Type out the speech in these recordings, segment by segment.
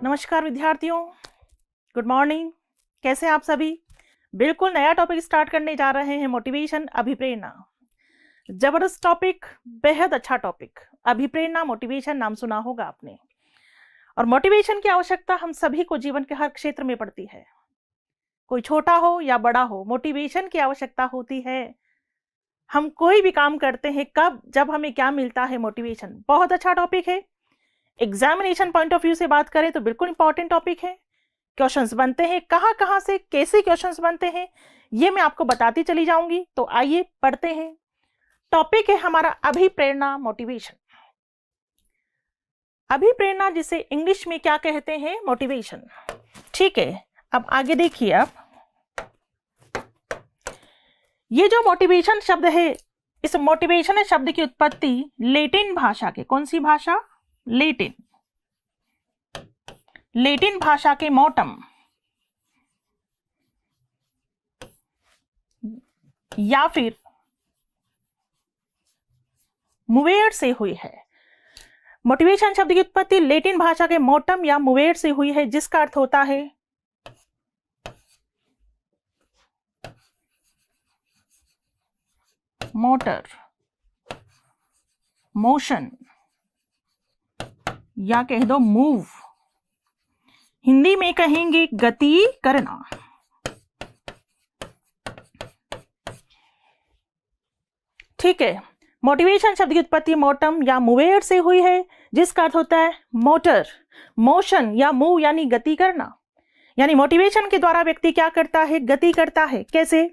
नमस्कार विद्यार्थियों, good morning. कैसे हैं आप सभी? बिल्कुल नया टॉपिक स्टार्ट करने जा रहे हैं, मोटिवेशन, अभिप्रेरणा। जबरदस्त टॉपिक, बेहद अच्छा टॉपिक। अभिप्रेरणा, मोटिवेशन नाम सुना होगा आपने। और मोटिवेशन की आवश्यकता हम सभी को जीवन के हर क्षेत्र में पड़ती है, कोई छोटा हो या बड़ा हो, मोटिवेशन की आवश्यकता होती है। हम कोई भी काम करते हैं कब, जब हमें क्या मिलता है? मोटिवेशन। बहुत अच्छा टॉपिक है। एग्जामिनेशन पॉइंट ऑफ व्यू से बात करें तो बिल्कुल इंपॉर्टेंट टॉपिक है। क्वेश्चंस बनते हैं, कहां से कैसे क्वेश्चंस बनते हैं ये मैं आपको बताती चली जाऊंगी। तो आइए पढ़ते हैं। टॉपिक है हमारा अभिप्रेरणा, मोटिवेशन। अभिप्रेरणा जिसे इंग्लिश में क्या कहते हैं? मोटिवेशन। ठीक है, अब आगे देखिए आप। ये जो मोटिवेशन शब्द है, इस मोटिवेशन शब्द की उत्पत्ति लैटिन भाषा के, कौन सी भाषा? लैटिन भाषा के मोटम या फिर मुवेर से हुई है। मोटिवेशन शब्द की उत्पत्ति लैटिन भाषा के मोटम या मुवेर से हुई है, जिसका अर्थ होता है मोटर, मोशन या कह दो मूव। हिंदी में कहेंगे गति करना। ठीक है, मोटिवेशन शब्द की उत्पत्ति मोटम या मुवेर से हुई है, जिसका अर्थ होता है मोटर, मोशन या मूव यानी गति करना। यानी मोटिवेशन के द्वारा व्यक्ति क्या करता है? गति करता है। कैसे?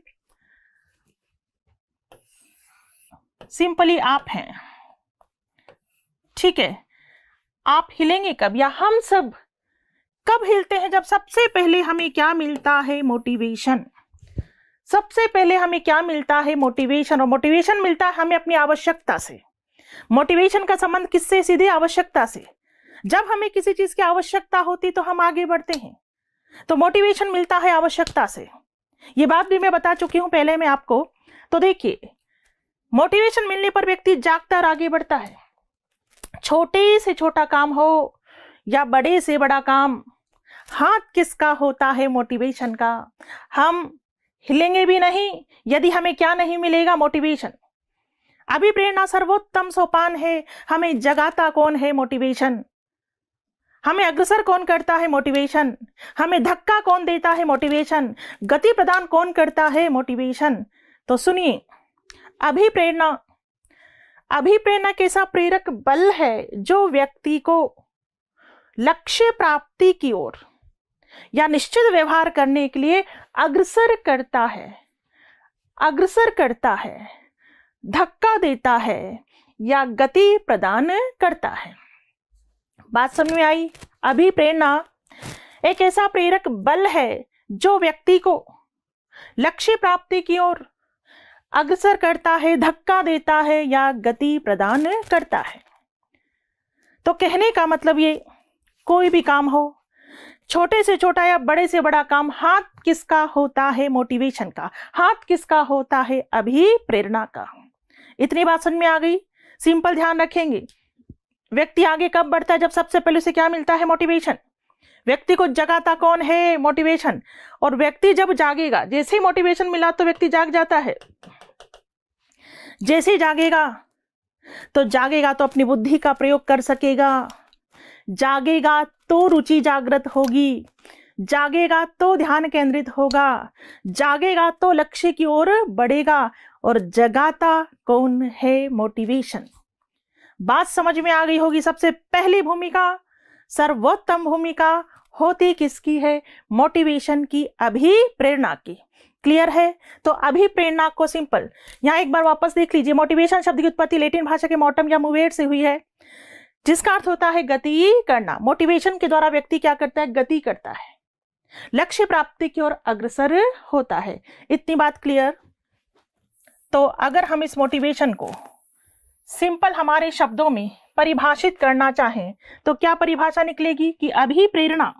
सिंपली आप हैं, ठीक है, आप हिलेंगे कब, या हम सब कब हिलते हैं? जब सबसे पहले हमें क्या मिलता है? मोटिवेशन। सबसे पहले हमें क्या मिलता है? मोटिवेशन। और मोटिवेशन मिलता है हमें अपनी आवश्यकता से। मोटिवेशन का संबंध किससे? सीधे आवश्यकता से। जब हमें किसी चीज की आवश्यकता होती तो हम आगे बढ़ते हैं, तो मोटिवेशन मिलता है आवश्यकता से। ये बात भी मैं बता चुकी हूं पहले में आपको। तो देखिए, मोटिवेशन मिलने पर व्यक्ति जागता और आगे बढ़ता है। छोटे से छोटा काम हो या बड़े से बड़ा काम, हाथ किसका होता है? मोटिवेशन का। हम हिलेंगे भी नहीं यदि हमें क्या नहीं मिलेगा? मोटिवेशन। अभिप्रेरणा सर्वोत्तम सोपान है। हमें जगाता कौन है? मोटिवेशन। हमें अग्रसर कौन करता है? मोटिवेशन। हमें धक्का कौन देता है? मोटिवेशन। गति प्रदान कौन करता है? मोटिवेशन। तो सुनिए, अभिप्रेरणा कैसा प्रेरक बल है जो व्यक्ति को लक्ष्य प्राप्ति की ओर या निश्चित व्यवहार करने के लिए अग्रसर करता है, धक्का देता है या गति प्रदान करता है। बात समझ में आई? अभिप्रेरणा एक ऐसा प्रेरक बल है जो व्यक्ति को लक्ष्य प्राप्ति की ओर अग्रसर करता है, धक्का देता है या गति प्रदान करता है। तो कहने का मतलब ये, कोई भी काम हो, छोटे से छोटा या बड़े से बड़ा काम, हाथ किसका होता है? मोटिवेशन का। हाथ किसका होता है? अभिप्रेरणा का। इतनी बात समझ में आ गई? सिंपल ध्यान रखेंगे। व्यक्ति आगे कब बढ़ता है? जब सबसे पहले उसे क्या मिलता है? मोटिवेशन। व्यक्ति को जगाता कौन है? मोटिवेशन। और व्यक्ति जब जागेगा, जैसे ही मोटिवेशन मिला तो व्यक्ति जाग जाता है। जैसे जागेगा तो अपनी बुद्धि का प्रयोग कर सकेगा, जागेगा तो रुचि जागृत होगी, जागेगा तो ध्यान केंद्रित होगा, जागेगा तो लक्ष्य की ओर बढ़ेगा। और जगाता कौन है? मोटिवेशन। बात समझ में आ गई होगी। सबसे पहली भूमिका, सर्वोत्तम भूमिका होती किसकी है? मोटिवेशन की, अभिप्रेरणा की। क्लियर है? तो अभिप्रेरणा को सिंपल यहां एक बार वापस देख लीजिए। मोटिवेशन शब्द की उत्पत्ति लैटिन भाषा के मोटम या मुवेर से हुई है, जिसका अर्थ होता है गति करना। मोटिवेशन के द्वारा व्यक्ति क्या करता है? गति करता है, लक्ष्य प्राप्ति की ओर अग्रसर होता है। इतनी बात क्लियर? तो अगर हम इस मोटिवेशन को सिंपल हमारे शब्दों में परिभाषित करना चाहें तो क्या परिभाषा निकलेगी? कि अभिप्रेरणा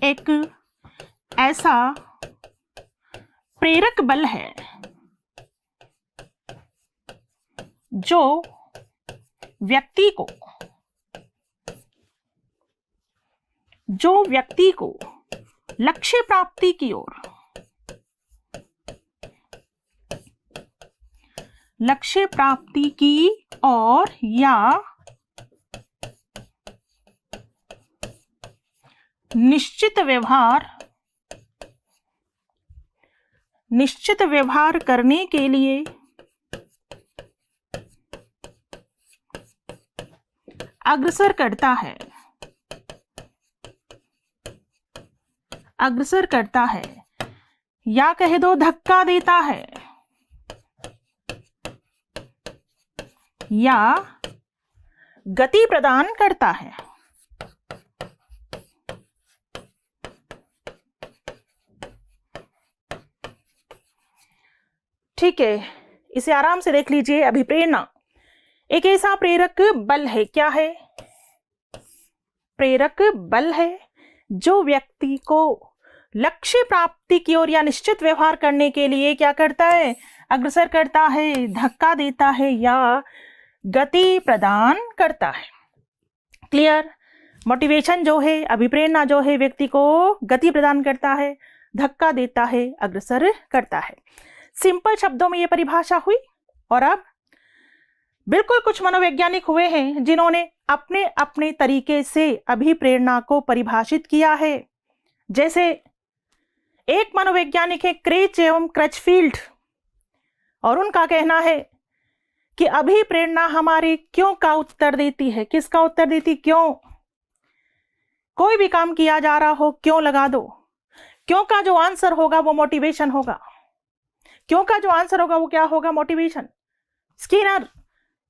एक ऐसा प्रेरक बल है जो व्यक्ति को लक्ष्य प्राप्ति की ओर या निश्चित व्यवहार करने के लिए अग्रसर करता है या कह दो धक्का देता है या गति प्रदान करता है। ठीक है, इसे आराम से देख लीजिए। अभिप्रेरणा एक ऐसा प्रेरक बल है। क्या है? प्रेरक बल है जो व्यक्ति को लक्ष्य प्राप्ति की ओर या निश्चित व्यवहार करने के लिए क्या करता है? अग्रसर करता है, धक्का देता है या गति प्रदान करता है। क्लियर? मोटिवेशन जो है, अभिप्रेरणा जो है, व्यक्ति को गति प्रदान करता है, धक्का देता है, अग्रसर करता है। सिंपल शब्दों में ये परिभाषा हुई। और अब बिल्कुल कुछ मनोवैज्ञानिक हुए हैं जिन्होंने अपने अपने तरीके से अभिप्रेरणा को परिभाषित किया है। जैसे एक मनोवैज्ञानिक है क्रेच एवं क्रचफील्ड, और उनका कहना है कि अभिप्रेरणा हमारे क्यों का उत्तर देती है। किसका उत्तर देती? क्यों। कोई भी काम किया जा रहा हो, क्यों लगा दो। क्यों का जो आंसर होगा वो मोटिवेशन होगा। क्यों का जो आंसर होगा वो क्या होगा? मोटिवेशन।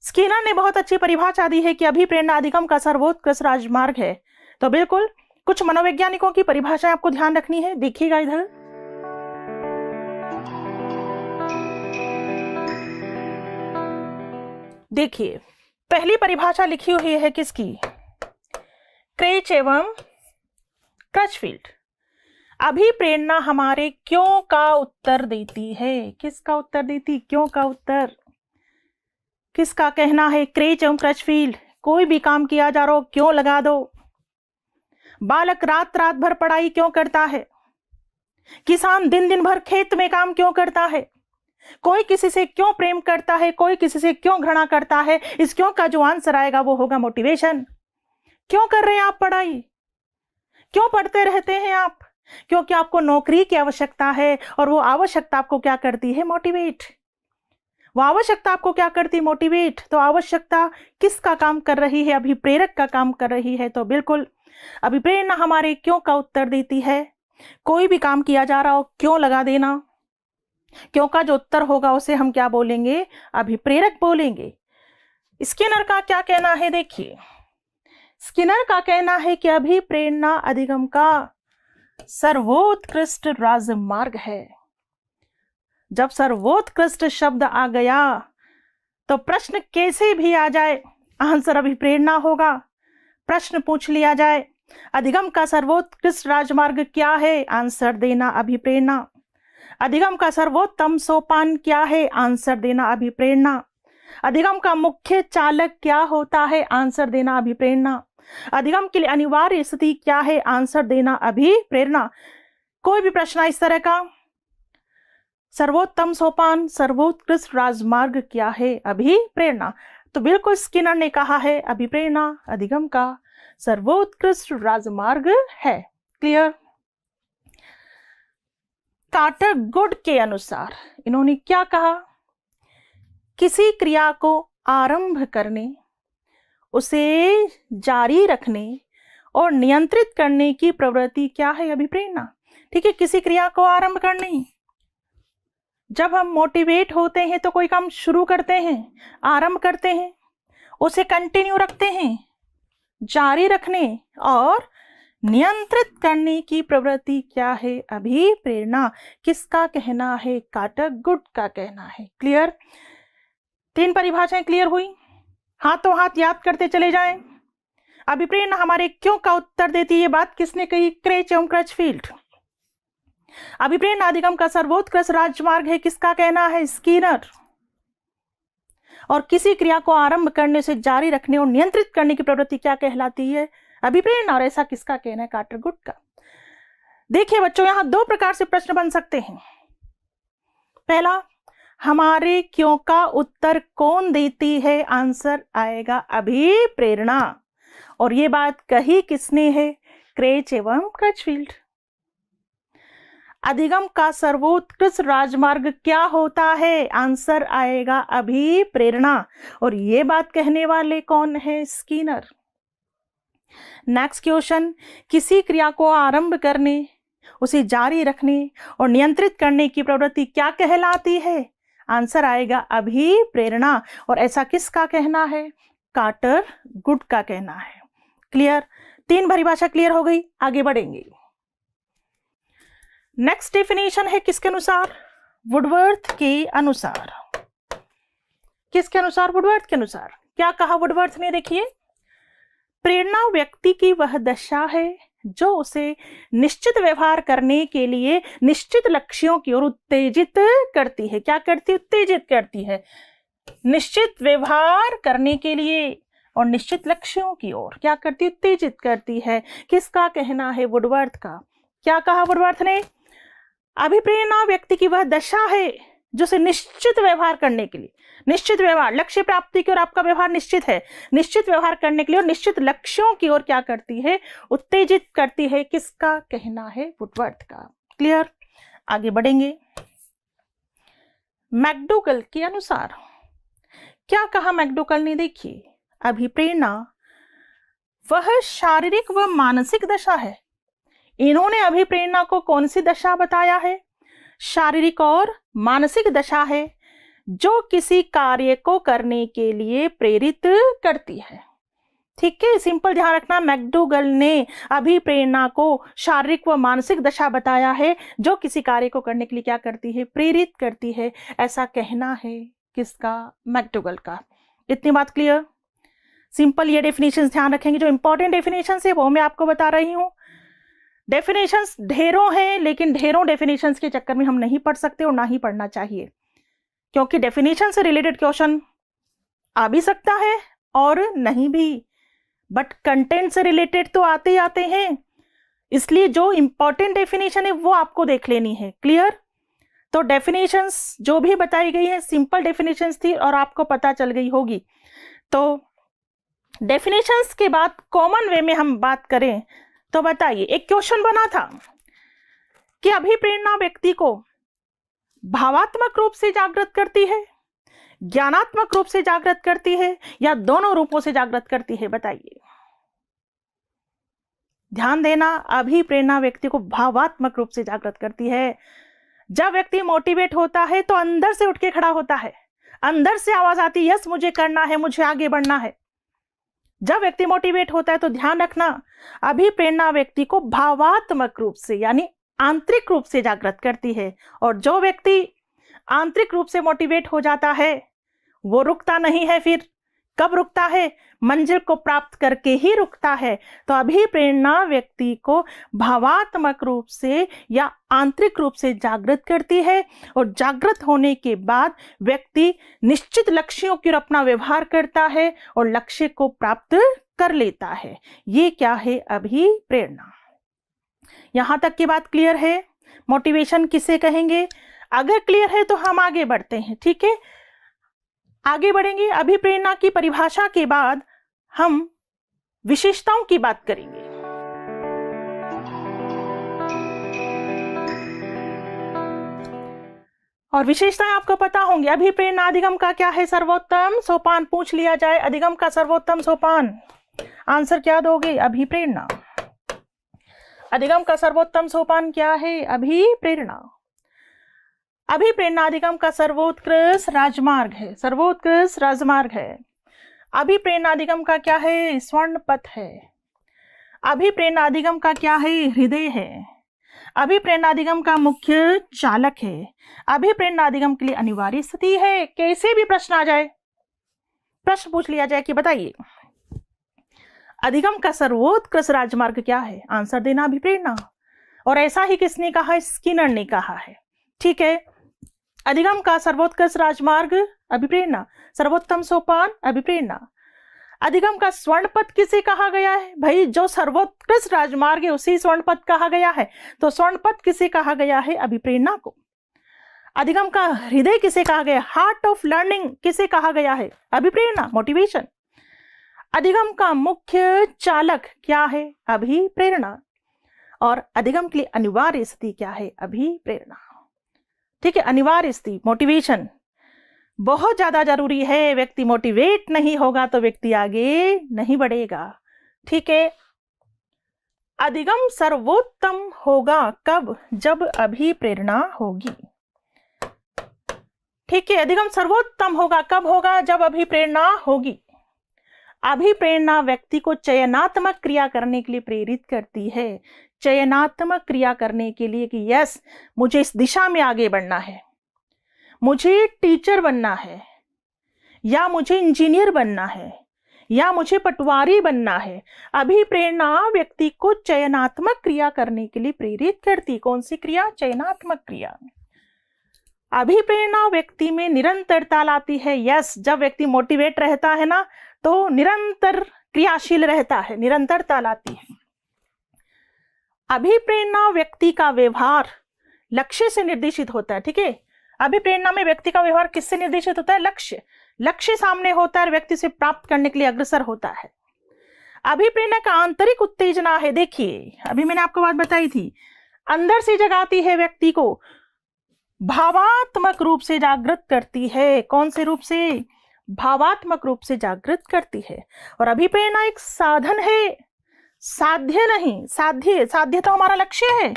स्किनर ने बहुत अच्छी परिभाषा दी है कि अभिप्रेरणा अधिगम का सर्वोत्कृष्ट राजमार्ग है। तो बिल्कुल कुछ मनोवैज्ञानिकों की परिभाषाएं आपको ध्यान रखनी है। देखिएगा इधर। देखिए, पहली परिभाषा लिखी हुई है किसकी? क्रेच एवं क्रचफील्ड। अभिप्रेरणा हमारे क्यों का उत्तर देती है। किसका उत्तर देती? क्यों का उत्तर। किसका कहना है? क्रेच एवं क्रचफील्ड। कोई भी काम किया जा रहा हो, क्यों लगा दो। बालक रात रात भर पढ़ाई क्यों करता है। किसान दिन दिन भर खेत में काम क्यों करता है। कोई किसी से क्यों प्रेम करता है, कोई किसी से क्यों घृणा करता है। इस क्यों का जो आंसर आएगा वो होगा मोटिवेशन। क्यों कर रहे हैं आप पढ़ाई? क्यों पढ़ते रहते हैं आप? क्योंकि आपको नौकरी की आवश्यकता है, और वो आवश्यकता आपको क्या करती है? मोटिवेट। वो आवश्यकता आपको क्या करती? मोटिवेट। तो आवश्यकता किसका काम कर रही है? अभिप्रेरक का काम कर रही है। तो बिल्कुल अभिप्रेरणा हमारे क्यों का उत्तर देती है। कोई भी काम किया जा रहा हो, क्यों लगा देना। क्यों का जो उत्तर होगा उसे हम क्या बोलेंगे? अभिप्रेरक बोलेंगे। स्किनर का क्या कहना है? देखिए, स्किनर का कहना है कि अभिप्रेरणा अधिगम का सर्वोत्कृष्ट राजमार्ग है। जब सर्वोत्कृष्ट शब्द आ गया तो प्रश्न कैसे भी आ जाए, आंसर अभिप्रेरणा होगा। प्रश्न पूछ लिया जाए, अधिगम का सर्वोत्कृष्ट राजमार्ग क्या है? आंसर देना अभिप्रेरणा। अधिगम का सर्वोत्तम सोपान क्या है? आंसर देना अभिप्रेरणा। अधिगम का मुख्य चालक क्या होता है? आंसर देना अभिप्रेरणा। अधिगम के लिए अनिवार्य स्थिति क्या है? आंसर देना अभिप्रेरणा। कोई भी प्रश्न इस तरह का, सर्वोत्तम सोपान, सर्वोत्कृष्ट राजमार्ग क्या है? अभिप्रेरणा। तो बिल्कुल स्किनर ने कहा है अभिप्रेरणा अधिगम का सर्वोत्कृष्ट राजमार्ग है। क्लियर? कार्टर गुड के अनुसार इन्होंने क्या कहा? किसी क्रिया को आरंभ करने, उसे जारी रखने और नियंत्रित करने की प्रवृत्ति क्या है? अभिप्रेरणा। ठीक है, किसी क्रिया को आरंभ करने। जब हम मोटिवेट होते हैं तो कोई काम शुरू करते हैं, आरंभ करते हैं, उसे कंटिन्यू रखते हैं, जारी रखने और नियंत्रित करने की प्रवृत्ति क्या है? अभिप्रेरणा। किसका कहना है? कार्टर गुड का कहना है। क्लियर? 3 परिभाषाएं क्लियर हुई। हाथों हाथ याद करते चले जाएं। अभिप्रेरणा हमारे क्यों का उत्तर देती है। ये बात किसने कही? क्रेच एवं क्रचफील्ड। अभिप्रेरणा अधिगम का सर्वोत्कृष्ट राजमार्ग है। किसका कहना है? स्किनर। और किसी क्रिया को आरंभ करने से जारी रखने और नियंत्रित करने की प्रवृत्ति क्या कहलाती है? अभिप्रेरणा। और ऐसा किसका कहना है? कार्टर गुड का। देखिए बच्चों, यहां दो प्रकार से प्रश्न बन सकते हैं। पहला, हमारे क्यों का उत्तर कौन देती है? आंसर आएगा अभिप्रेरणा। और ये बात कही किसने है? क्रेच एवं क्रचफील्ड। अधिगम का सर्वोत्कृष्ट राजमार्ग क्या होता है? आंसर आएगा अभिप्रेरणा। और ये बात कहने वाले कौन है? स्किनर। नेक्स्ट क्वेश्चन, किसी क्रिया को आरंभ करने, उसे जारी रखने और नियंत्रित करने की प्रवृत्ति क्या कहलाती है? आंसर आएगा अभिप्रेरणा। और ऐसा किसका कहना है? कार्टर गुड का कहना है। क्लियर? तीन परिभाषा क्लियर हो गई। आगे बढ़ेंगे। नेक्स्ट डेफिनेशन है किसके अनुसार? वुडवर्थ के अनुसार। किसके अनुसार? वुडवर्थ के अनुसार। क्या कहा वुडवर्थ ने? देखिए, प्रेरणा व्यक्ति की वह दशा है जो उसे निश्चित व्यवहार करने के लिए निश्चित लक्ष्यों की ओर उत्तेजित करती है। क्या करती? उत्तेजित करती है। निश्चित व्यवहार करने के लिए और निश्चित लक्ष्यों की ओर क्या करती? उत्तेजित करती है। किसका कहना है? वुडवर्थ का। क्या कहा वुडवर्थ ने? अभिप्रेरणा व्यक्ति की वह दशा है जो से निश्चित व्यवहार करने के लिए, निश्चित व्यवहार, लक्ष्य प्राप्ति की ओर आपका व्यवहार निश्चित है, निश्चित व्यवहार करने के लिए और निश्चित लक्ष्यों की ओर क्या करती है? उत्तेजित करती है। किसका कहना है? वुडवर्थ का। क्लियर? आगे बढ़ेंगे। मैकडूगल के अनुसार क्या कहा मैकडूगल ने? देखिए, अभिप्रेरणा वह शारीरिक व मानसिक दशा है। इन्होंने अभिप्रेरणा को कौन सी दशा बताया है? शारीरिक और मानसिक दशा है जो किसी कार्य को करने के लिए प्रेरित करती है। ठीक है, सिंपल ध्यान रखना, मैकडूगल ने अभिप्रेरणा को शारीरिक व मानसिक दशा बताया है जो किसी कार्य को करने के लिए क्या करती है? प्रेरित करती है। ऐसा कहना है किसका? मैकडूगल का। इतनी बात क्लियर? सिंपल ये डेफिनेशंस ध्यान रखेंगे। जो इंपॉर्टेंट डेफिनेशंस है वो मैं आपको बता रही हूं। डेफिनेशंस ढेरों हैं, लेकिन ढेरों डेफिनेशंस के चक्कर में हम नहीं पढ़ सकते और ना ही पढ़ना चाहिए, क्योंकि डेफिनेशन से रिलेटेड क्वेश्चन आ भी सकता है और नहीं भी, बट कंटेंट से रिलेटेड तो आते ही आते हैं। इसलिए जो इंपॉर्टेंट डेफिनेशन है वो आपको देख लेनी है। क्लियर? तो डेफिनेशंस जो भी बताई गई है सिंपल डेफिनेशंस थी और आपको पता चल गई होगी। तो डेफिनेशंस के बाद कॉमन वे में हम बात करें तो बताइए, एक क्वेश्चन बना था कि अभिप्रेरणा व्यक्ति को भावात्मक रूप से जागृत करती है, ज्ञानात्मक रूप से जागृत करती है या दोनों रूपों से जागृत करती है? बताइए। ध्यान देना, अभिप्रेरणा व्यक्ति को भावात्मक रूप से जागृत करती है। जब व्यक्ति मोटिवेट होता है तो अंदर से उठ के खड़ा होता है, अंदर से आवाज आती है, यस मुझे करना है, मुझे आगे बढ़ना है। जब व्यक्ति मोटिवेट होता है तो ध्यान रखना, अभिप्रेरणा व्यक्ति को भावात्मक रूप से यानी आंतरिक रूप से जागृत करती है। और जो व्यक्ति आंतरिक रूप से मोटिवेट हो जाता है वो रुकता नहीं है। फिर कब रुकता है? मंजिल को प्राप्त करके ही रुकता है। तो अभिप्रेरणा व्यक्ति को भावात्मक रूप से या आंतरिक रूप से जागृत करती है और जागृत होने के बाद व्यक्ति निश्चित लक्ष्यों की ओर अपना व्यवहार करता है और लक्ष्य को प्राप्त कर लेता है। ये क्या है? अभिप्रेरणा। यहां तक की बात क्लियर है? मोटिवेशन किसे कहेंगे? अगर क्लियर है तो हम आगे बढ़ते हैं। ठीक है, आगे बढ़ेंगे। अभिप्रेरणा की परिभाषा के बाद हम विशेषताओं की बात करेंगे। और विशेषताएं आपको पता होंगी। अभिप्रेरणा अधिगम का क्या है? सर्वोत्तम सोपान। पूछ लिया जाए अधिगम का सर्वोत्तम सोपान, आंसर क्या दोगे? अभिप्रेरणा। अधिगम का सर्वोत्तम सोपान क्या है? अभिप्रेरणा। अभिप्रेरणा अधिगम का सर्वोत्कृष्ट राजमार्ग है, सर्वोत्कृष्ट राजमार्ग है। अभिप्रेरणा अधिगम का क्या है? स्वर्ण पथ है। अभिप्रेरणा अधिगम का क्या है? हृदय है। अभिप्रेरणा अधिगम का मुख्य चालक है। अभिप्रेरणा अधिगम के लिए अनिवार्य स्थिति है। कैसे भी प्रश्न आ जाए, प्रश्न पूछ लिया जाए कि बताइए अधिगम का सर्वोत्कृष्ट राजमार्ग क्या है? आंसर देना अभिप्रेरणा। और ऐसा ही किसने कहा? स्किनर ने कहा है। ठीक है, अधिगम का सर्वोत्कृष्ट राजमार्ग अभिप्रेरणा, सर्वोत्तम सोपान अभिप्रेरणा। अधिगम का स्वर्ण पथ किसे कहा गया है? भाई जो सर्वोत्कृष्ट राजमार्ग है उसी स्वर्ण पथ कहा गया है, तो स्वर्ण पथ किसे कहा गया है? अभिप्रेरणा को। अधिगम का हृदय किसे कहा गया? हार्ट ऑफ लर्निंग किसे कहा गया है? अभिप्रेरणा, मोटिवेशन। अधिगम का मुख्य चालक क्या है? अभिप्रेरणा। और अधिगम के लिए अनिवार्य स्थिति क्या है? अभिप्रेरणा। ठीक है, अनिवार्य स्थिति मोटिवेशन बहुत ज्यादा जरूरी है। व्यक्ति मोटिवेट नहीं होगा तो व्यक्ति आगे नहीं बढ़ेगा। ठीक है, अधिगम सर्वोत्तम होगा कब? जब अभिप्रेरणा होगी। ठीक है, अधिगम सर्वोत्तम होगा कब होगा? जब अभिप्रेरणा होगी। अभिप्रेरणा व्यक्ति को चयनात्मक क्रिया करने के लिए प्रेरित करती है, चयनात्मक क्रिया करने के लिए कि यस मुझे इस दिशा में आगे बढ़ना है, मुझे टीचर बनना है, या मुझे इंजीनियर बनना है, या मुझे पटवारी बनना है। अभिप्रेरणा व्यक्ति को चयनात्मक क्रिया करने के लिए प्रेरित करती। कौन सी क्रिया? चयनात्मक क्रिया। अभिप्रेरणा व्यक्ति में निरंतरता लाती है। यस, जब व्यक्ति मोटिवेट रहता है ना तो निरंतर क्रियाशील रहता है, निरंतरता लाती है। अभिप्रेरणा व्यक्ति का व्यवहार लक्ष्य से निर्देशित होता है। ठीक है, अभिप्रेरणा में व्यक्ति का व्यवहार किससे निर्देशित होता है? लक्ष्य। लक्ष्य सामने होता है, व्यक्ति से प्राप्त करने के लिए अग्रसर होता है। अभिप्रेरणा का आंतरिक उत्तेजना है। देखिए, अभी मैंने आपको बात बताई थी, अंदर से जगाती है, व्यक्ति को भावात्मक रूप से जागृत करती है। कौन से रूप से? भावात्मक रूप से जागृत करती है। और अभिप्रेरणा एक साधन है, साध्य नहीं। साध्य, साध्य तो हमारा लक्ष्य है।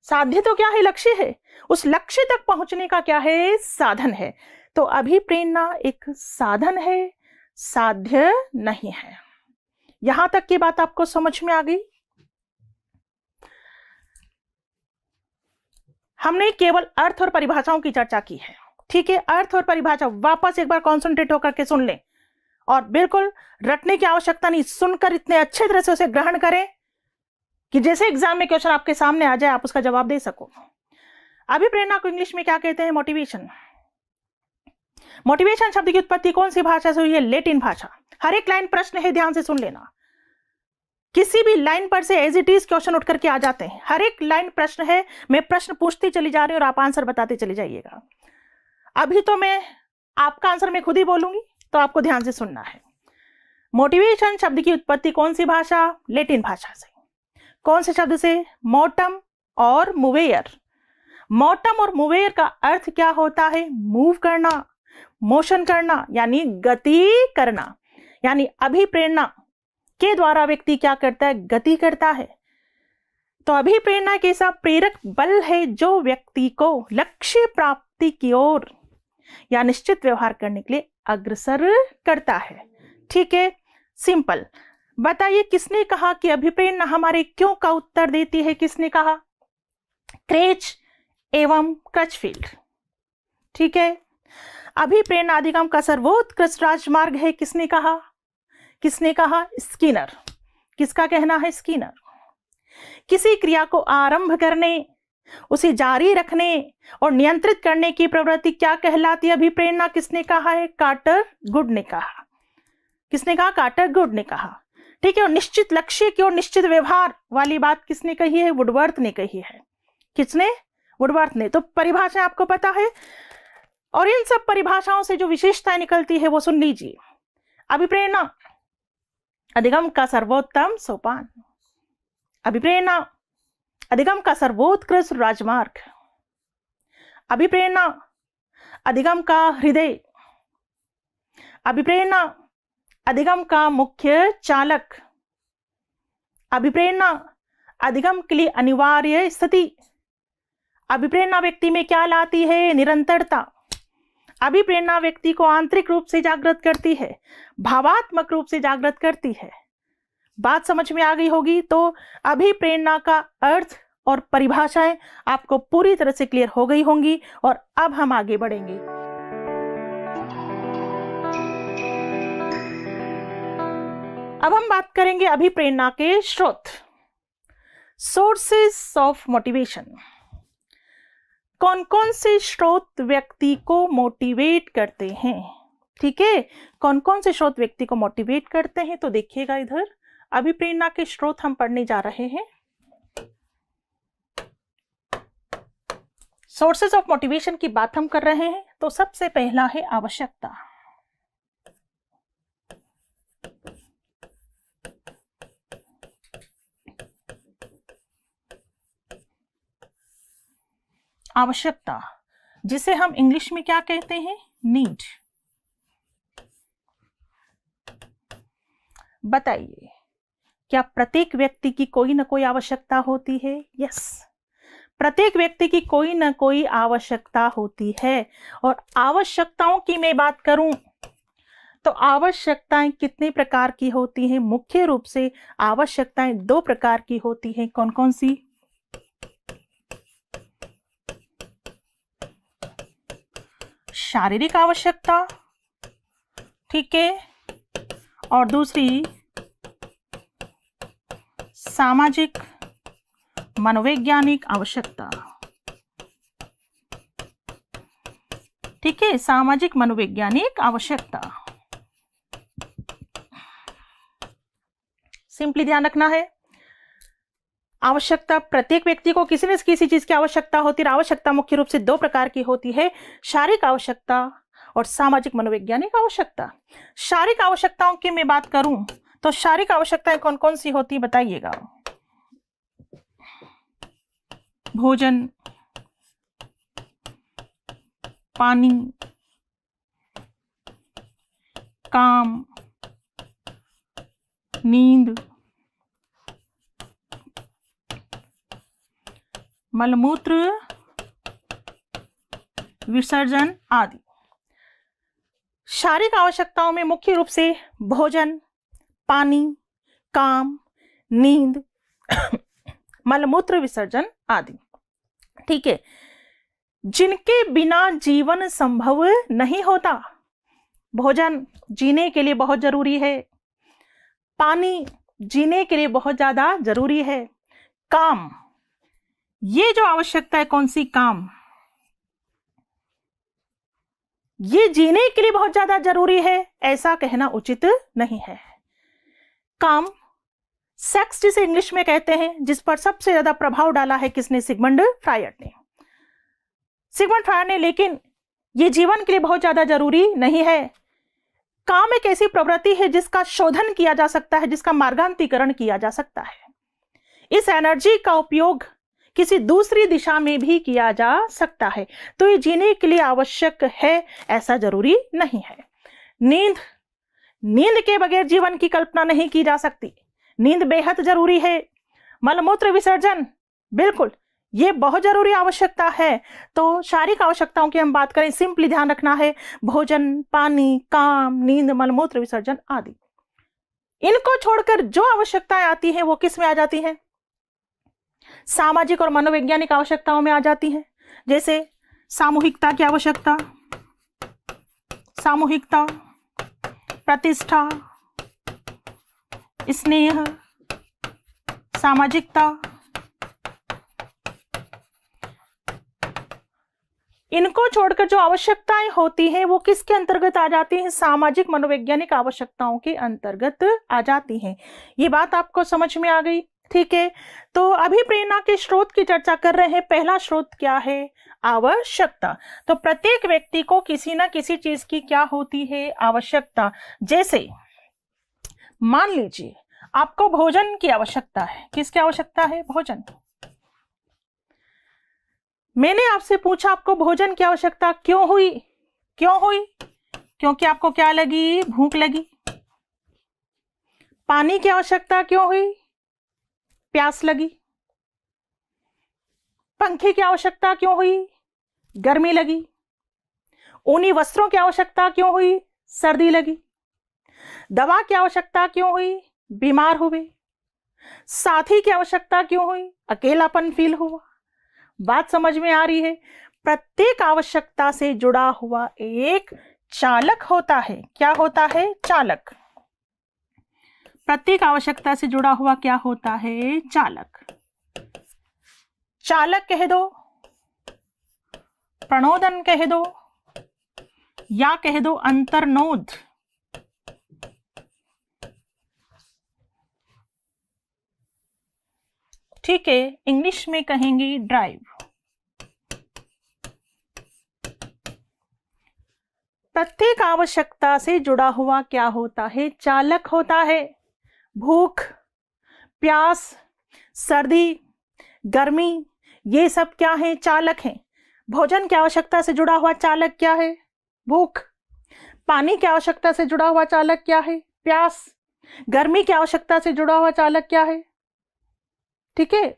साध्य तो क्या है? लक्ष्य है। उस लक्ष्य तक पहुंचने का क्या है? साधन है। तो अभिप्रेरणा एक साधन है, साध्य नहीं है। यहां तक की बात आपको समझ में आ गई? हमने केवल अर्थ और परिभाषाओं की चर्चा की है। ठीक है, अर्थ और परिभाषा वापस एक बार कॉन्सेंट्रेट होकर के सुन लें, और बिल्कुल रटने की आवश्यकता नहीं, सुनकर इतने अच्छे तरह से उसे ग्रहण करें कि जैसे एग्जाम में क्वेश्चन आपके सामने आ जाए आप उसका जवाब दे सको। अभिप्रेरणा को इंग्लिश में क्या कहते हैं? मोटिवेशन। मोटिवेशन शब्द की उत्पत्ति कौन सी भाषा से हुई है? लैटिन भाषा। हर एक लाइन प्रश्न है, ध्यान से सुन लेना। किसी भी लाइन पर से एज इट इज क्वेश्चन उठ करके आ जाते हैं। हर एक लाइन प्रश्न है, मैं प्रश्न पूछती चली जा रही हूं और आप आंसर बताते चले जाइएगा। अभी तो मैं आपका आंसर मैं खुद ही बोलूंगी, तो आपको ध्यान से सुनना है। मोटिवेशन शब्द की उत्पत्ति कौन सी भाषा? लैटिन भाषा से। कौन से शब्द से? मोटम और मूवेयर। मोटम और मूवेयर का अर्थ क्या होता है? मूव करना, मोशन करना, यानी गति करना। यानी अभिप्रेरणा के द्वारा व्यक्ति क्या करता है? गति करता है। तो अभिप्रेरणा के साथ प्रेरक बल है जो व्यक्ति को लक्ष्य प्राप्ति की ओर या निश्चित व्यवहार करने के लिए अग्रसर करता है। ठीक है, सिंपल। बताइए किसने कहा कि अभिप्रेरणा हमारे क्यों का उत्तर देती है? किसने कहा? क्रेच एवं क्रचफील्ड। ठीक है, अभिप्रेरणा अधिगम का सर्वोत्कृष्ट राजमार्ग है। किसने कहा? किसने कहा? स्किनर। किसका कहना है? स्किनर। किसी क्रिया को आरंभ करने, उसे जारी रखने और नियंत्रित करने की प्रवृत्ति क्या कहलाती है? अभिप्रेरणा। किसने कहा है? कार्टर गुड ने कहा। किसने कहा? कार्टर गुड ने कहा। ठीक है, और निश्चित लक्ष्य की और निश्चित व्यवहार वाली बात किसने कही है? वुडवर्थ ने कही है। किसने? वुडवर्थ ने। तो परिभाषा आपको पता है, और इन सब परिभाषाओं से जो विशेषताएं निकलती है वो सुन लीजिए। अभिप्रेरणा अधिगम का सर्वोत्तम सोपान। अभिप्रेरणा अधिगम का सर्वोत्कृष्ट राजमार्ग। अभिप्रेरणा अधिगम का हृदय। अभिप्रेरणा अधिगम का मुख्य चालक। अभिप्रेरणा अधिगम के लिए अनिवार्य स्थिति। अभिप्रेरणा व्यक्ति में क्या लाती है? निरंतरता। अभिप्रेरणा व्यक्ति को आंतरिक रूप से जागृत करती है, भावात्मक रूप से जागृत करती है। बात समझ में आ गई होगी। तो अभिप्रेरणा का अर्थ और परिभाषाएं आपको पूरी तरह से क्लियर हो गई होंगी, और अब हम आगे बढ़ेंगे। अब हम बात करेंगे अभिप्रेरणा के स्रोत, सोर्सेस ऑफ मोटिवेशन। कौन कौन से स्रोत व्यक्ति को मोटिवेट करते हैं? ठीक है, कौन कौन से स्रोत व्यक्ति को मोटिवेट करते हैं? तो देखिएगा इधर, अभी प्रेरणा के स्रोत हम पढ़ने जा रहे हैं। सोर्सेज ऑफ मोटिवेशन की बात हम कर रहे हैं। तो सबसे पहला है आवश्यकता। आवश्यकता, जिसे हम इंग्लिश में क्या कहते हैं? नीड। बताइए, क्या प्रत्येक व्यक्ति की कोई ना कोई आवश्यकता होती है? यस, प्रत्येक व्यक्ति की कोई ना कोई आवश्यकता होती है। और आवश्यकताओं की मैं बात करूं तो आवश्यकताएं कितने प्रकार की होती हैं? मुख्य रूप से आवश्यकताएं दो प्रकार की होती हैं। कौन कौन सी? शारीरिक आवश्यकता, ठीक है, और दूसरी सामाजिक मनोवैज्ञानिक आवश्यकता। ठीक है, सामाजिक मनोवैज्ञानिक आवश्यकता। सिंपली ध्यान रखना है, आवश्यकता, प्रत्येक व्यक्ति को किसी न किसी चीज की आवश्यकता होती है। आवश्यकता मुख्य रूप से दो प्रकार की होती है, शारीरिक आवश्यकता और सामाजिक मनोवैज्ञानिक आवश्यकता। शारीरिक आवश्यकताओं की मैं बात करूं तो शारीरिक आवश्यकताएं कौन कौन सी होती बताइएगा? भोजन, पानी, काम, नींद, मलमूत्र विसर्जन आदि। शारीरिक आवश्यकताओं में मुख्य रूप से भोजन, पानी, काम, नींद, मलमूत्र विसर्जन आदि। ठीक है, जिनके बिना जीवन संभव नहीं होता। भोजन जीने के लिए बहुत जरूरी है, पानी जीने के लिए बहुत ज्यादा जरूरी है, काम, ये जो आवश्यकता है कौन सी? काम, ये जीने के लिए बहुत ज्यादा जरूरी है ऐसा कहना उचित नहीं है। काम, सेक्स जिसे इंग्लिश में कहते हैं, जिस पर सबसे ज्यादा प्रभाव डाला है किसने? सिगमंड फ्रायड ने। सिगमंड फ्रायड ने, लेकिन ये जीवन के लिए बहुत ज्यादा जरूरी नहीं है। काम एक ऐसी प्रवृत्ति है जिसका शोधन किया जा सकता है, जिसका मार्गांतरीकरण किया जा सकता है। इस एनर्जी का उपयोग किसी दूसरी दिशा में भी किया जा सकता है। तो ये जीने के लिए आवश्यक है ऐसा जरूरी नहीं है। नींद, नींद के बगैर जीवन की कल्पना नहीं की जा सकती, नींद बेहद जरूरी है। मलमूत्र विसर्जन, बिल्कुल ये बहुत जरूरी आवश्यकता है। तो शारीरिक आवश्यकताओं की हम बात करें, सिंपली ध्यान रखना है, भोजन, पानी, काम, नींद, मलमूत्र विसर्जन आदि। इनको छोड़कर जो आवश्यकताएं आती हैं वो किस में आ जाती हैं? सामाजिक और मनोवैज्ञानिक आवश्यकताओं में आ जाती हैं। जैसे सामूहिकता की आवश्यकता, सामूहिकता, प्रतिष्ठा, स्नेह, सामाजिकता। इनको छोड़कर जो आवश्यकताएं होती हैं वो किसके अंतर्गत आ जाती हैं? सामाजिक मनोवैज्ञानिक आवश्यकताओं के अंतर्गत आ जाती हैं। ये बात आपको समझ में आ गई? ठीक है, तो अभी प्रेरणा के स्रोत की चर्चा कर रहे हैं। पहला स्रोत क्या है? आवश्यकता। तो प्रत्येक व्यक्ति को किसी ना किसी चीज की क्या होती है? आवश्यकता। जैसे मान लीजिए आपको भोजन की आवश्यकता है। किसकी आवश्यकता है? भोजन। मैंने आपसे पूछा आपको भोजन की आवश्यकता क्यों हुई? क्यों हुई? क्योंकि आपको क्या लगी? भूख लगी। पानी की आवश्यकता क्यों हुई? प्यास लगी। पंखे की आवश्यकता क्यों हुई? गर्मी लगी। ऊनी वस्त्रों की आवश्यकता क्यों हुई? सर्दी लगी। दवा की आवश्यकता क्यों हुई? बीमार हुए। साथी की आवश्यकता क्यों हुई? अकेलापन फील हुआ। बात समझ में आ रही है? प्रत्येक आवश्यकता से जुड़ा हुआ एक चालक होता है। क्या होता है? चालक। प्रत्येक आवश्यकता से जुड़ा हुआ क्या होता है? चालक। चालक कह दो, प्रणोदन कह दो या कह दो अंतर्नोद। ठीक है, इंग्लिश में कहेंगे ड्राइव। प्रत्येक आवश्यकता से जुड़ा हुआ क्या होता है? चालक होता है। भूख, प्यास, सर्दी, गर्मी, ये सब क्या है? चालक हैं। भोजन की आवश्यकता से जुड़ा हुआ चालक क्या है? भूख। पानी की आवश्यकता से जुड़ा हुआ चालक क्या है? प्यास। गर्मी की आवश्यकता से जुड़ा हुआ चालक क्या है? ठीक है,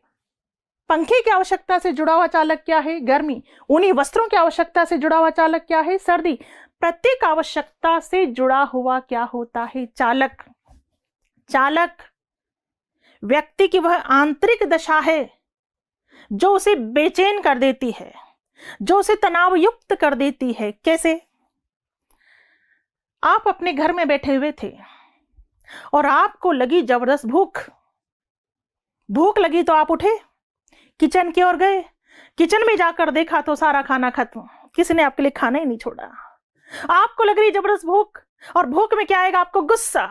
पंखे की आवश्यकता से जुड़ा हुआ चालक क्या है? गर्मी। ऊनी वस्त्रों की आवश्यकता से जुड़ा हुआ चालक क्या है? सर्दी। प्रत्येक आवश्यकता से जुड़ा हुआ क्या होता है? चालक। चालक व्यक्ति की वह आंतरिक दशा है जो उसे बेचैन कर देती है, जो उसे तनाव युक्त कर देती है। कैसे? आप अपने घर में बैठे हुए थे और आपको लगी जबरदस्त भूख। भूख लगी तो आप उठे, किचन की ओर गए। किचन में जाकर देखा तो सारा खाना खत्म, किसी ने आपके लिए खाना ही नहीं छोड़ा। आपको लग रही जबरदस्त भूख, और भूख में क्या आएगा? आपको गुस्सा।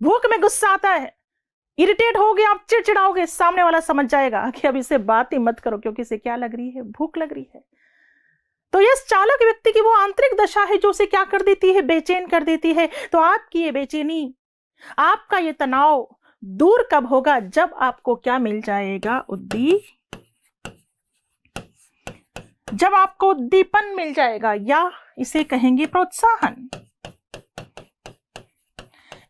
भूख में गुस्सा आता है, इरिटेट होगे, आप चिड़चिड़ाओगे। सामने वाला समझ जाएगा कि अब इससे बात ही मत करो, क्योंकि इसे क्या लग रही है? भूख लग रही है। तो यह चालक व्यक्ति की वो आंतरिक दशा है जो उसे क्या कर देती है? बेचैन कर देती है। तो आपकी ये बेचैनी, आपका ये तनाव दूर कब होगा? जब आपको क्या मिल जाएगा? जब आपको उद्दीपन मिल जाएगा, या इसे कहेंगे प्रोत्साहन।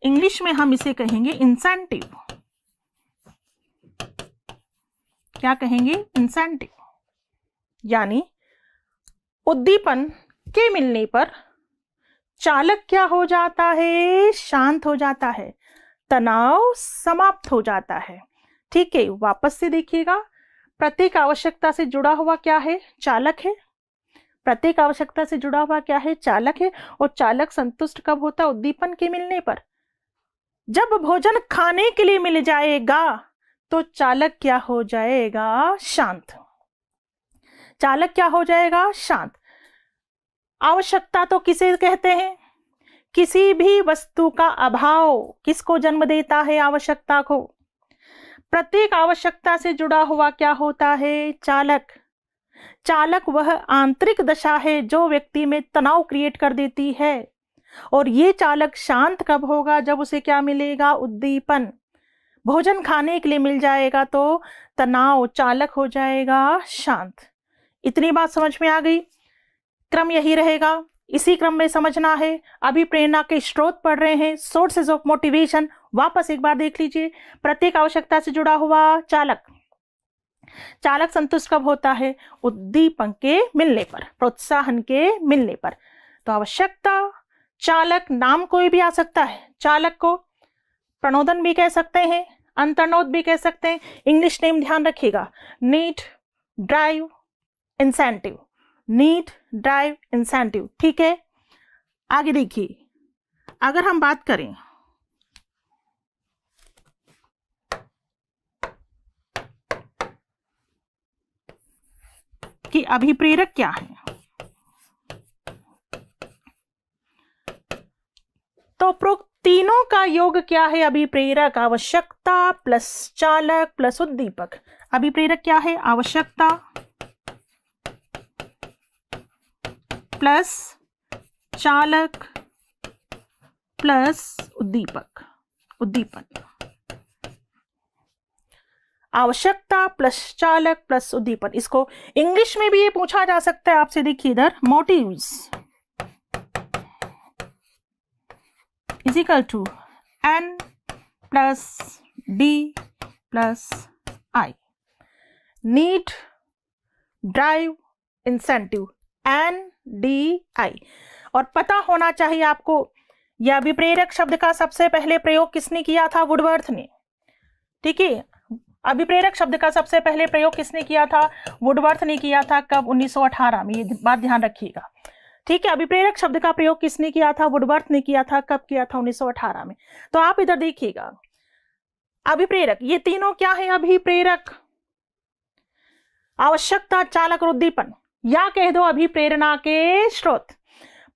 इंग्लिश में हम इसे कहेंगे इंसेंटिव। क्या कहेंगे? इंसेंटिव। यानी उद्दीपन के मिलने पर चालक क्या हो जाता है? शांत हो जाता है, तनाव समाप्त हो जाता है। ठीक है, वापस से देखिएगा। प्रत्येक आवश्यकता से जुड़ा हुआ क्या है? चालक है। प्रत्येक आवश्यकता से जुड़ा हुआ क्या है? चालक है। और चालक संतुष्ट कब होता है? उद्दीपन के मिलने पर। जब भोजन खाने के लिए मिल जाएगा तो चालक क्या हो जाएगा? शांत। चालक क्या हो जाएगा? शांत। आवश्यकता तो किसे कहते हैं? किसी भी वस्तु का अभाव किसको जन्म देता है? आवश्यकता को। प्रत्येक आवश्यकता से जुड़ा हुआ क्या होता है? चालक। चालक वह आंतरिक दशा है जो व्यक्ति में तनाव क्रिएट कर देती है। और ये चालक शांत कब होगा? जब उसे क्या मिलेगा? उद्दीपन। भोजन खाने के लिए मिल जाएगा तो तनाव, चालक हो जाएगा शांत। इतनी बात समझ में आ गई? क्रम यही रहेगा, इसी क्रम में समझना है। अभी प्रेरणा के स्रोत पढ़ रहे हैं, सोर्सेज ऑफ मोटिवेशन। वापस एक बार देख लीजिए। प्रत्येक आवश्यकता से जुड़ा हुआ चालक। चालक संतुष्ट कब होता है? उद्दीपन के मिलने पर, प्रोत्साहन के मिलने पर। तो आवश्यकता, चालक, नाम कोई भी आ सकता है। चालक को प्रणोदन भी कह सकते हैं, अंतर्नोद भी कह सकते हैं। इंग्लिश नेम ध्यान रखिएगा, need, drive, incentive. Need, drive, incentive. ठीक है, आगे देखिए। अगर हम बात करें कि अभिप्रेरक क्या है, तो प्रोक्त तीनों का योग क्या है? अभिप्रेरक। आवश्यकता प्लस चालक प्लस उद्दीपक। अभिप्रेरक क्या है? आवश्यकता प्लस चालक प्लस उद्दीपक, उद्दीपन। आवश्यकता प्लस चालक प्लस उद्दीपन। इसको इंग्लिश में भी ये पूछा जा सकता है आपसे। देखिए इधर, motives is equal to N plus D plus I। Need, drive, incentive, NDI। और पता होना चाहिए आपको, यह अभिप्रेरक शब्द का सबसे पहले प्रयोग किसने किया था? वुडवर्थ ने। ठीक है, अभिप्रेरक शब्द का सबसे पहले प्रयोग किसने किया था? वुडवर्थ ने किया था। कब? 1918 में। ये बात ध्यान रखिएगा। ठीक है, अभिप्रेरक शब्द का प्रयोग किसने किया था? वुडवर्थ ने किया था। कब किया था? 1918 में। तो आप इधर देखिएगा, अभिप्रेरक, ये तीनों क्या है? अभिप्रेरक। आवश्यकता, चालक और उद्दीपन, या कह दो अभिप्रेरणा के स्रोत।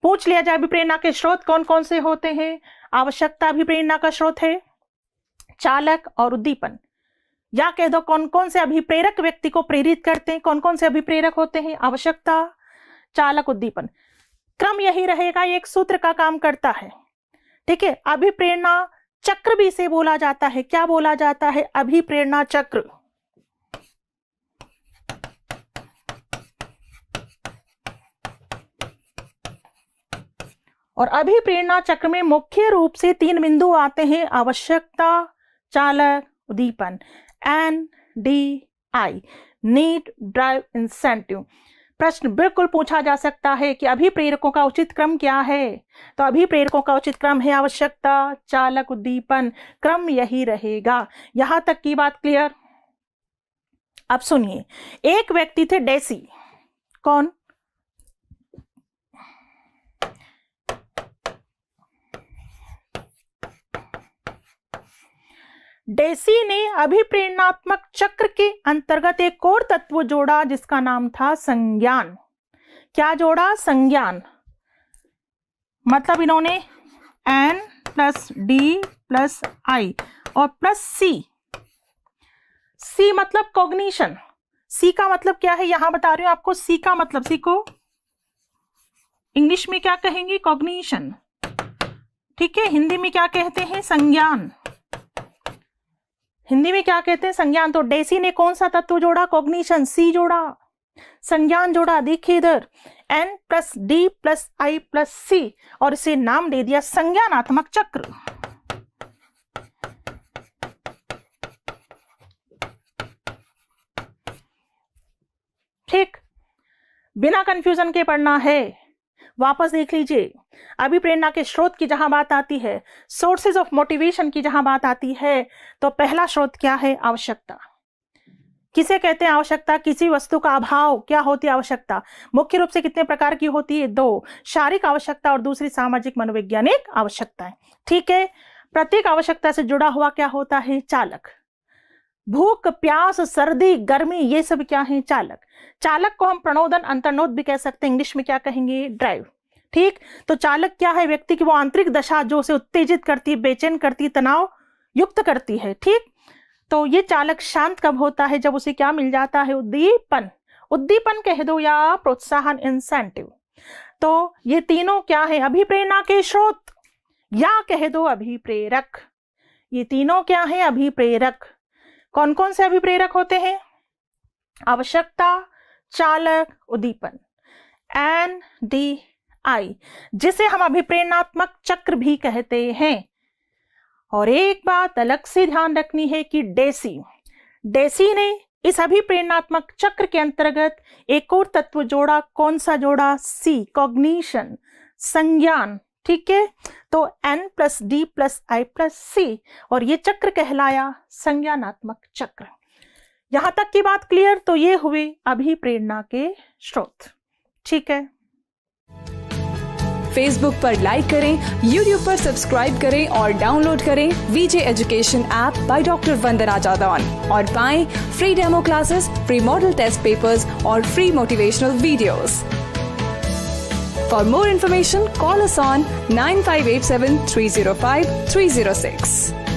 पूछ लिया जाए अभिप्रेरणा के स्रोत कौन कौन से होते हैं। आवश्यकता अभिप्रेरणा का स्रोत है, चालक और उद्दीपन। या कह दो कौन कौन से अभिप्रेरक व्यक्ति को प्रेरित करते हैं, कौन कौन से अभिप्रेरक होते हैं, आवश्यकता, चालक, उद्दीपन। क्रम यही रहेगा, ये एक सूत्र का काम करता है। ठीक है, अभिप्रेरणा चक्र भी इसे बोला जाता है। क्या बोला जाता है? अभिप्रेरणा चक्र। और अभिप्रेरणा चक्र में मुख्य रूप से 3 बिंदु आते हैं, आवश्यकता, चालक, उद्दीपन। NDI, need, drive, incentive. प्रश्न बिल्कुल पूछा जा सकता है कि अभिप्रेरकों का उचित क्रम क्या है। तो अभिप्रेरकों का उचित क्रम है आवश्यकता, चालक, उद्दीपन। क्रम यही रहेगा। यहां तक की बात क्लियर? अब सुनिए, एक व्यक्ति थे डेसी। कौन? डेसी ने अभिप्रेरणात्मक चक्र के अंतर्गत एक और तत्व जोड़ा जिसका नाम था संज्ञान। क्या जोड़ा? संज्ञान। मतलब इन्होंने N plus D plus I और प्लस C। C मतलब कॉग्निशन। C का मतलब क्या है यहां बता रही हूं आपको। C का मतलब, C को इंग्लिश में क्या कहेंगे? कॉग्निशन। ठीक है, हिंदी में क्या कहते हैं? संज्ञान। हिंदी में क्या कहते हैं? संज्ञान। तो डेसी ने कौन सा तत्व जोड़ा? कॉग्निशन। सी जोड़ा, संज्ञान जोड़ा। देखिए इधर N plus D plus I plus C और इसे नाम दे दिया संज्ञानात्मक चक्र। ठीक, बिना कंफ्यूजन के पढ़ना है। वापस देख लीजिए, अभिप्रेरणा के स्रोत की जहां बात आती है, सोर्सेज ऑफ मोटिवेशन की जहां बात आती है, तो पहला स्रोत क्या है? आवश्यकता। किसे कहते हैं आवश्यकता? किसी वस्तु का अभाव। क्या होती है आवश्यकता? मुख्य रूप से कितने प्रकार की होती है? 2, शारीरिक आवश्यकता और दूसरी सामाजिक मनोवैज्ञानिक आवश्यकताएं। ठीक है, प्रत्येक आवश्यकता से जुड़ा हुआ क्या होता है? चालक। भूख, प्यास, सर्दी, गर्मी, ये सब क्या है? चालक। चालक को हम प्रणोदन, अंतर्नोद भी कह सकते हैं। इंग्लिश में क्या कहेंगे? ड्राइव। ठीक, तो चालक क्या है? व्यक्ति की वो आंतरिक दशा जो उसे उत्तेजित करती है, बेचैन करती है, तनाव युक्त करती है। ठीक, तो ये चालक शांत कब होता है? जब उसे क्या मिल जाता है? उद्दीपन। उद्दीपन कह दो या प्रोत्साहन, इंसेंटिव। तो ये तीनों क्या है? अभिप्रेरणा के स्रोत या कह दो अभिप्रेरक। ये तीनों क्या है? अभिप्रेरक। कौन कौन से अभिप्रेरक होते हैं? आवश्यकता, चालक, उद्दीपन। NDI, जिसे हम अभिप्रेरणात्मक चक्र भी कहते हैं। और एक बात अलग से ध्यान रखनी है कि डेसी ने इस अभिप्रेरणात्मक चक्र के अंतर्गत एक और तत्व जोड़ा। कौन सा जोड़ा? C, कॉग्निशन, संज्ञान। ठीक है, तो N plus D plus I plus C और ये चक्र कहलाया संज्ञानात्मक चक्र। यहां तक की बात क्लियर? तो ये हुए अभिप्रेरणा के स्रोत। ठीक है, फेसबुक पर लाइक करें, यूट्यूब पर सब्सक्राइब करें और डाउनलोड करें VJ education app by doctor Vandana Jadaun और पाएं free demo classes, free model test papers और free motivational videos. For more information, call us on 9587 305 306.